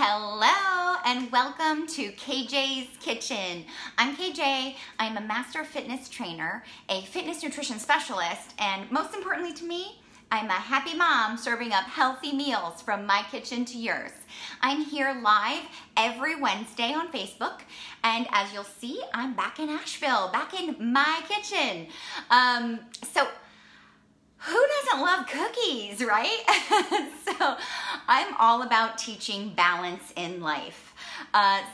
Hello and welcome to KJ's Kitchen. I'm KJ. I'm a master fitness trainer, a fitness nutrition specialist, and most importantly to me, I'm a happy mom serving up healthy meals from my kitchen to yours. I'm here live every Wednesday on Facebook, and as you'll see, I'm back in Asheville, back in my kitchen. So who doesn't love cookies, right? So I'm all about teaching balance in life.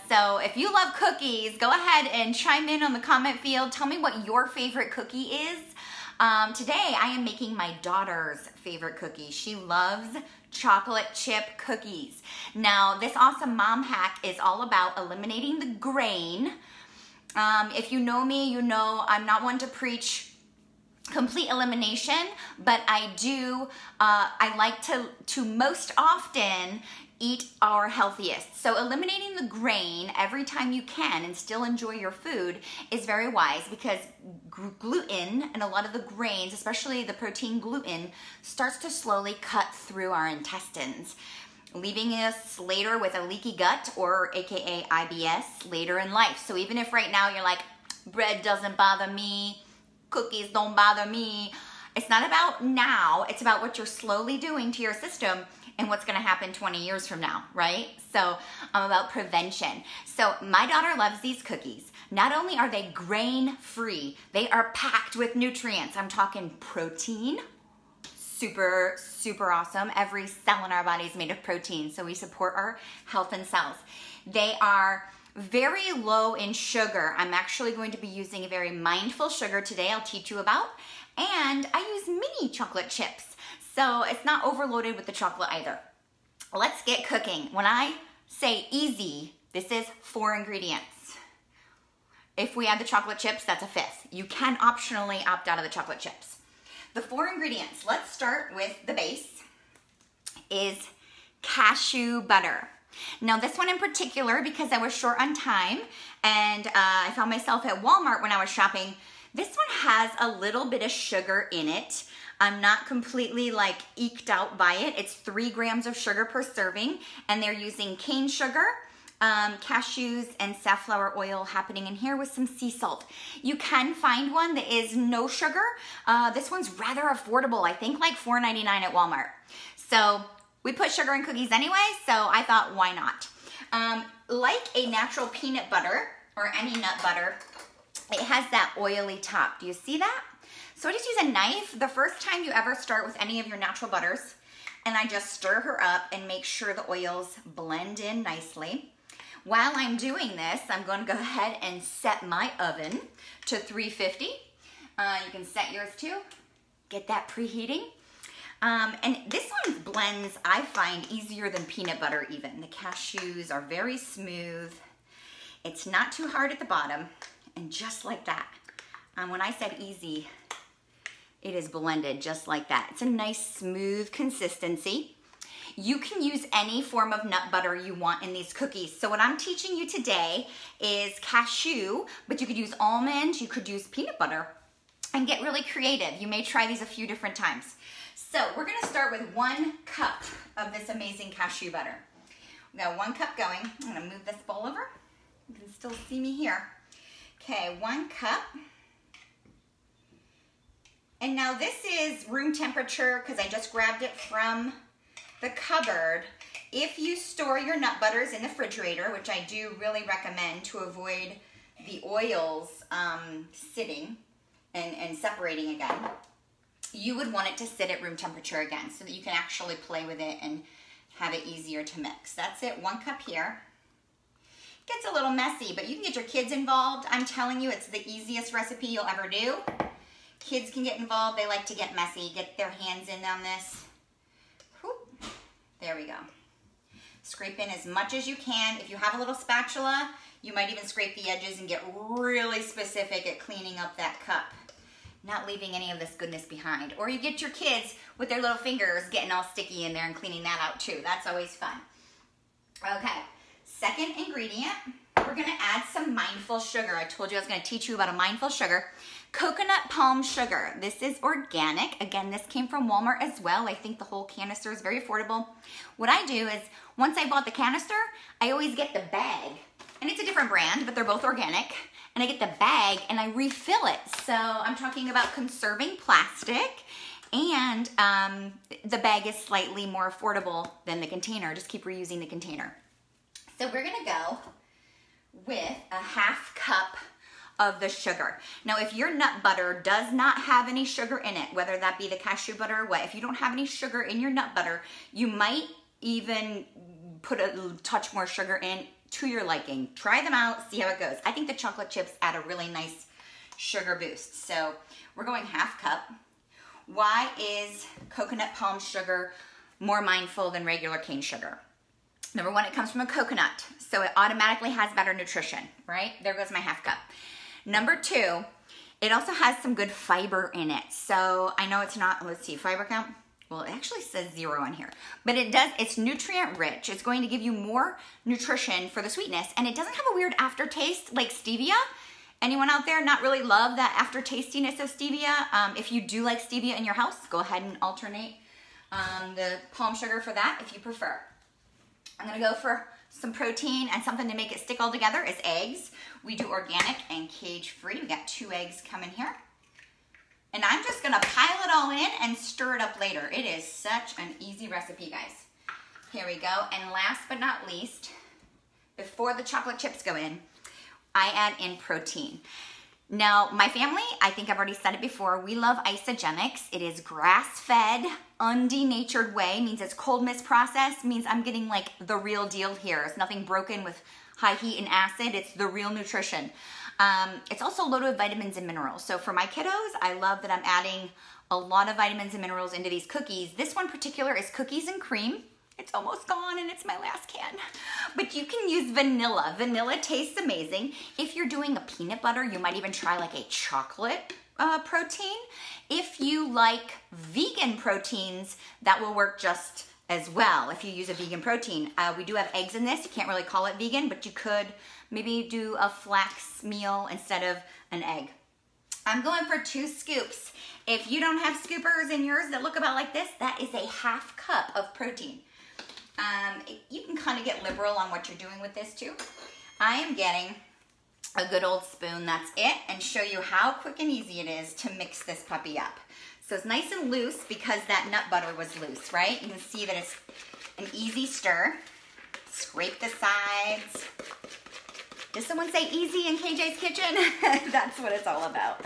So if you love cookies, go ahead and chime in on the comment field. Tell me what your favorite cookie is. Today I am making my daughter's favorite cookie. She loves chocolate chip cookies. Now this awesome mom hack is all about eliminating the grain. If you know me, you know I'm not one to preach complete elimination, but I like to most often eat our healthiest. So eliminating the grain every time you can and still enjoy your food is very wise, because gluten and a lot of the grains, especially the protein gluten, starts to slowly cut through our intestines, leaving us later with a leaky gut, or AKA IBS, later in life. So even if right now you're like, bread doesn't bother me, cookies don't bother me, it's not about now, it's about what you're slowly doing to your system and what's gonna happen 20 years from now, right? So I'm about prevention. So my daughter loves these cookies. Not only are they grain-free, they are packed with nutrients. I'm talking protein, super, super awesome. Every cell in our body is made of protein, so we support our health and cells. They are very low in sugar. I'm actually going to be using a very mindful sugar today I'll teach you about. And I use mini chocolate chips, so it's not overloaded with the chocolate either. Let's get cooking. When I say easy, this is 4 ingredients. If we add the chocolate chips, that's a 5th. You can optionally opt out of the chocolate chips. The 4 ingredients, let's start with the base, is cashew butter. Now this one in particular, because I was short on time and I found myself at Walmart when I was shopping, this one has a little bit of sugar in it. I'm not completely like eked out by it. It's 3 grams of sugar per serving, and they're using cane sugar, cashews, and safflower oil happening in here with some sea salt. You can find one that is no sugar. This one's rather affordable. I think like $4.99 at Walmart. So we put sugar in cookies anyway, so I thought, why not? Like a natural peanut butter or any nut butter, it has that oily top. Do you see that? So I just use a knife the first time you ever start with any of your natural butters, and I just stir her up and make sure the oils blend in nicely. While I'm doing this, I'm going to go ahead and set my oven to 350. You can set yours too. Get that preheating. And this one blends, I find, easier than peanut butter even. The cashews are very smooth. It's not too hard at the bottom. And just like that, when I said easy, it is blended just like that. It's a nice smooth consistency. You can use any form of nut butter you want in these cookies. So what I'm teaching you today is cashew, but you could use almond, you could use peanut butter, and get really creative. You may try these a few different times. So we're gonna start with 1 cup of this amazing cashew butter. We got 1 cup going. I'm gonna move this bowl over. You can still see me here. Okay, 1 cup. And now this is room temperature because I just grabbed it from the cupboard. If you store your nut butters in the refrigerator, which I do really recommend to avoid the oils sitting and separating again, you would want it to sit at room temperature again so that you can actually play with it and have it easier to mix. That's it, 1 cup here. Gets a little messy, but you can get your kids involved. I'm telling you, it's the easiest recipe you'll ever do. Kids can get involved. They like to get messy, get their hands in on this. Whoop. There we go. Scrape in as much as you can. If you have a little spatula, you might even scrape the edges and get really specific at cleaning up that cup, not leaving any of this goodness behind. Or you get your kids with their little fingers getting all sticky in there and cleaning that out too. That's always fun. Okay. Second ingredient, we're gonna add some mindful sugar. I told you I was gonna teach you about a mindful sugar. Coconut palm sugar. This is organic. Again, this came from Walmart as well. I think the whole canister is very affordable. What I do is, once I bought the canister, I always get the bag. And it's a different brand, but they're both organic. And I get the bag and I refill it. So I'm talking about conserving plastic. And the bag is slightly more affordable than the container. Just keep reusing the container. So we're gonna go with a 1/2 cup of the sugar. Now, if your nut butter does not have any sugar in it, whether that be the cashew butter or what, if you don't have any sugar in your nut butter, you might even put a touch more sugar in to your liking. Try them out, see how it goes. I think the chocolate chips add a really nice sugar boost. So we're going 1/2 cup. Why is coconut palm sugar more mindful than regular cane sugar? Number one, it comes from a coconut, so it automatically has better nutrition, right? There goes my 1/2 cup. Number two, it also has some good fiber in it. So I know it's not, let's see, fiber count. Well, it actually says 0 on here, but it's nutrient rich. It's going to give you more nutrition for the sweetness, and it doesn't have a weird aftertaste like stevia. Anyone out there not really love that aftertastiness of stevia? If you do like stevia in your house, go ahead and alternate the palm sugar for that if you prefer. I'm gonna go for some protein, and something to make it stick all together is eggs. We do organic and cage-free. We got 2 eggs coming here. And I'm just gonna pile it all in and stir it up later. It is such an easy recipe, guys. Here we go. And last but not least, before the chocolate chips go in, I add in protein. Now, my family, I think I've already said it before, we love isogenics. It is grass-fed, undenatured whey, means it's cold mist processed, means I'm getting like the real deal here. It's nothing broken with high heat and acid. It's the real nutrition. It's also loaded with vitamins and minerals. So for my kiddos, I love that I'm adding a lot of vitamins and minerals into these cookies. This one particular is cookies and cream. It's almost gone and it's my last can. But you can use vanilla. Vanilla tastes amazing. If you're doing a peanut butter, you might even try like a chocolate protein. If you like vegan proteins, that will work just as well if you use a vegan protein. We do have eggs in this. You can't really call it vegan, but you could maybe do a flax meal instead of an egg. I'm going for 2 scoops. If you don't have scoopers in yours that look about like this, that is a 1/2 cup of protein. You can kind of get liberal on what you're doing with this too. I am getting a good old spoon, that's it, and show you how quick and easy it is to mix this puppy up. So it's nice and loose because that nut butter was loose, right? You can see that it's an easy stir. Scrape the sides. Did someone say easy in KJ's kitchen? That's what it's all about.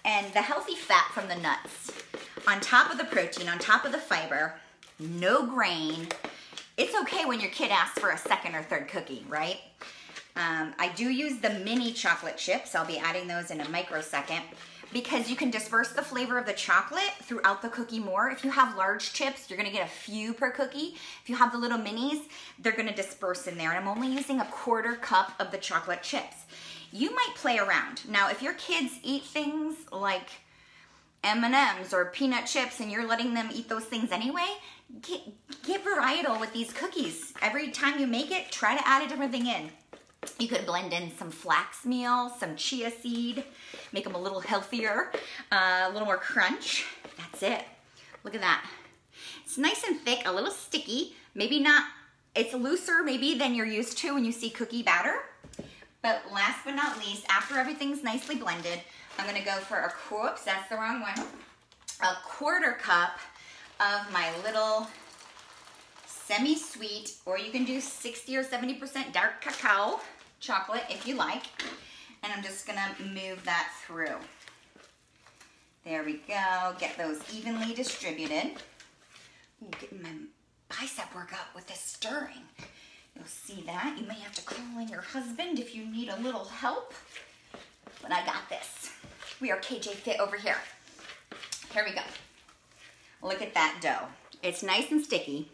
And the healthy fat from the nuts, on top of the protein, on top of the fiber, no grain. It's okay when your kid asks for a 2nd or 3rd cookie, right? I do use the mini chocolate chips. I'll be adding those in a microsecond because you can disperse the flavor of the chocolate throughout the cookie more. If you have large chips, you're gonna get a few per cookie. If you have the little minis, they're gonna disperse in there. And I'm only using a 1/4 cup of the chocolate chips. You might play around. Now, if your kids eat things like M&Ms or peanut chips and you're letting them eat those things anyway, get varietal with these cookies. Every time you make it, try to add a different thing in. You could blend in some flax meal, some chia seed, make them a little healthier, a little more crunch. That's it. Look at that. It's nice and thick, a little sticky. Maybe not, it's looser maybe than you're used to when you see cookie batter. But last but not least, after everything's nicely blended, I'm gonna go for a, whoops, that's the wrong one, a 1/4 cup of my little semi-sweet, or you can do 60 or 70% dark cacao chocolate if you like. And I'm just gonna move that through. There we go, get those evenly distributed. Ooh, getting my bicep workout with this stirring. You'll see that. You may have to call in your husband if you need a little help, but I got this. We are KJ Fit over here. Here we go. Look at that dough. It's nice and sticky,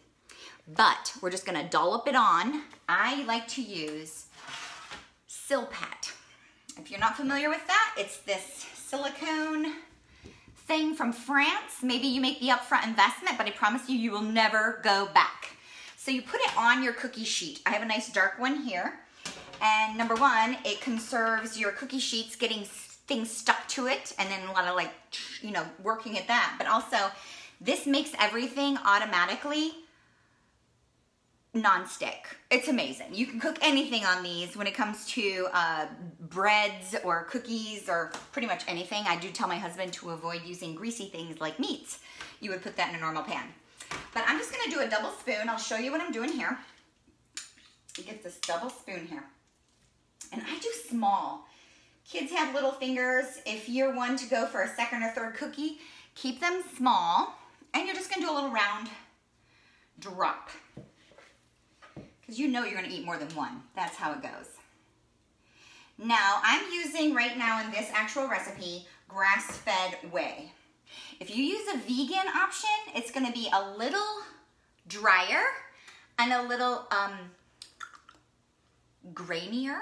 but we're just gonna dollop it on. I like to use Silpat. If you're not familiar with that, it's this silicone thing from France. Maybe you make the upfront investment, but I promise you, you will never go back. So you put it on your cookie sheet. I have a nice dark one here. And number one, it conserves your cookie sheets getting things stuck to it, and then a lot of like, you know, working at that. But also, this makes everything automatically non-stick. It's amazing. You can cook anything on these when it comes to breads or cookies or pretty much anything. I do tell my husband to avoid using greasy things like meats. You would put that in a normal pan. But I'm just gonna do a double spoon. I'll show you what I'm doing here. You get this double spoon here. And I do small. Kids have little fingers. If you're one to go for a second or third cookie, keep them small. And you're just gonna do a little round drop. Because you know you're gonna eat more than one. That's how it goes. Now, I'm using right now in this actual recipe, grass-fed whey. If you use a vegan option, it's gonna be a little drier and a little grainier,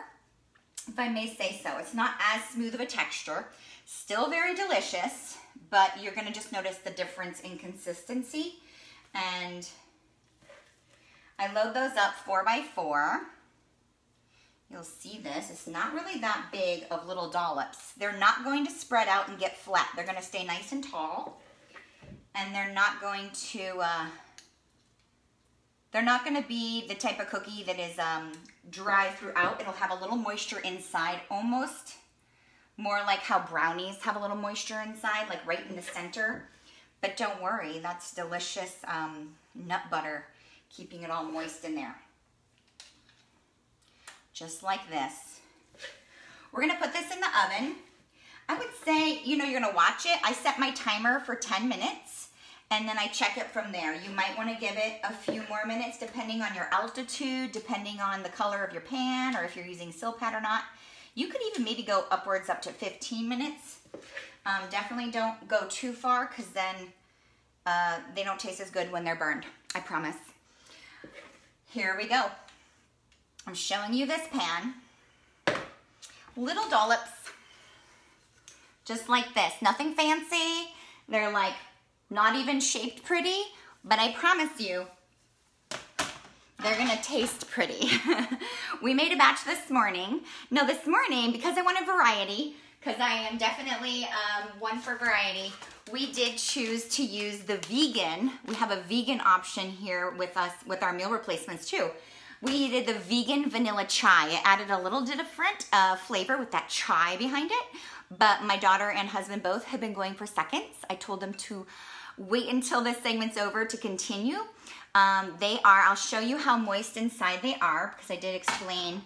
if I may say so. It's not as smooth of a texture. Still very delicious, but you're gonna just notice the difference in consistency. And I load those up 4 by 4. You'll see this. It's not really that big of little dollops. They're not going to spread out and get flat. They're going to stay nice and tall. And they're not going to be the type of cookie that is dry throughout. It'll have a little moisture inside, almost more like how brownies have a little moisture inside, like right in the center. But don't worry, that's delicious nut butter, keeping it all moist in there. Just like this. We're gonna put this in the oven. I would say, you know, you're gonna watch it. I set my timer for 10 minutes and then I check it from there. You might wanna give it a few more minutes depending on your altitude, depending on the color of your pan, or if you're using Silpat or not. You could even maybe go upwards up to 15 minutes. Definitely don't go too far, because then they don't taste as good when they're burned, I promise. Here we go. I'm showing you this pan. Little dollops, just like this. Nothing fancy. They're like not even shaped pretty, but I promise you, they're gonna taste pretty. We made a batch this morning. No, this morning, because I wanted variety, because I am definitely one for variety, we did choose to use the vegan. We have a vegan option here with us, with our meal replacements too. We did the vegan vanilla chai. It added a little different flavor with that chai behind it, but my daughter and husband both have been going for seconds. I told them to wait until this segment's over to continue. I'll show you how moist inside they are, because I did explain.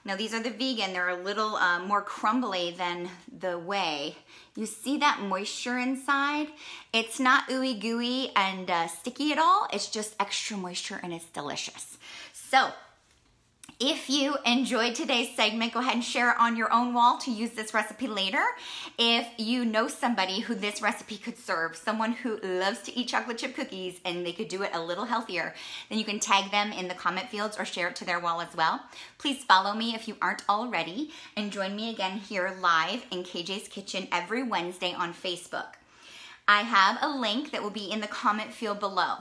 Now these are the vegan. They're a little more crumbly than the whey. You see that moisture inside? It's not ooey gooey and sticky at all. It's just extra moisture and it's delicious. So if you enjoyed today's segment, go ahead and share it on your own wall to use this recipe later. If you know somebody who this recipe could serve, someone who loves to eat chocolate chip cookies and they could do it a little healthier, then you can tag them in the comment fields or share it to their wall as well. Please follow me if you aren't already, and join me again here live in KJ's Kitchen every Wednesday on Facebook. I have a link that will be in the comment field below.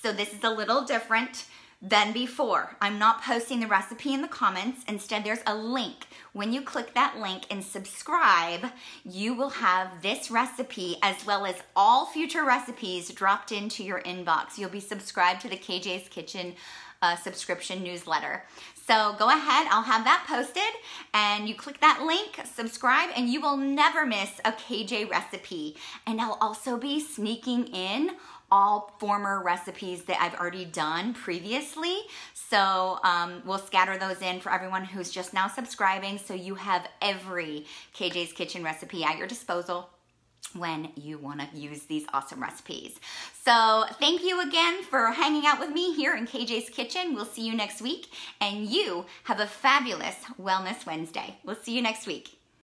So this is a little different than before. I'm not posting the recipe in the comments. Instead, there's a link. When you click that link and subscribe, you will have this recipe as well as all future recipes dropped into your inbox. You'll be subscribed to the KJ's Kitchen subscription newsletter. So go ahead, I'll have that posted, and you click that link, subscribe, and you will never miss a KJ recipe. And I'll also be sneaking in all former recipes that I've already done previously. So we'll scatter those in for everyone who's just now subscribing, so you have every KJ's Kitchen recipe at your disposal when you want to use these awesome recipes. So thank you again for hanging out with me here in KJ's Kitchen. We'll see you next week, and you have a fabulous Wellness Wednesday. We'll see you next week.